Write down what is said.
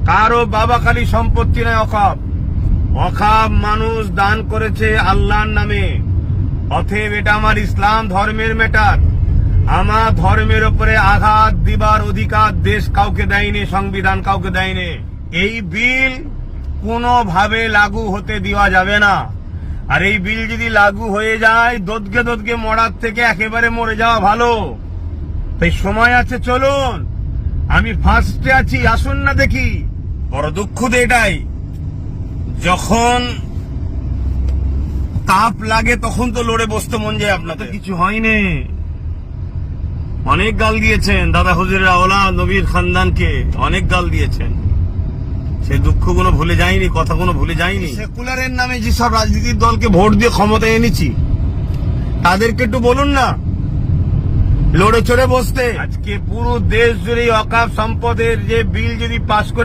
কারো বাবাখালী সম্পত্তি নয় অকাপ। অকাপ মানুষ দান করেছে আল্লাহর নামে। অতএব এটা আমার ইসলাম ধর্মের ম্যাটার। আমার ধর্মের উপরে আঘাত দিবার অধিকার দেশ কাউকে দেয়নি, সংবিধান কাউকে দেয়নি। এই বিল কোনোভাবে লাগু হতে দেওয়া যাবে না। আর এই বিল যদি লাগু হয়ে যায়, দোদকে মরার থেকে একেবারে মরে যাওয়া ভালো। তাই সময় আছে, চলুন। আমি ফার্স্টে আছি, আসুন না দেখি। বড় দুঃখ তো এটাই, যখন তাপ লাগে তখন তো লড়ে বসতে মন যায়। আপনার তো কিছু হয়নি। অনেক গাল দিয়েছেন দাদা হুজুরের আওলাদ নবীর খানদানকে, অনেক গাল দিয়েছেন। সেই দুঃখগুলো ভুলে যায়নি, কথাগুলো ভুলে যায়নি। সেকুলারের নামে যেসব রাজনীতির দলকে ভোট দিয়ে ক্ষমতায় এনেছি, তাদেরকে একটু বলুন না লড়ে চড়ে বসতে। আজকে পুরো দেশ জুড়ে অকাপ সম্পদের যে বিল যদি পাশ করে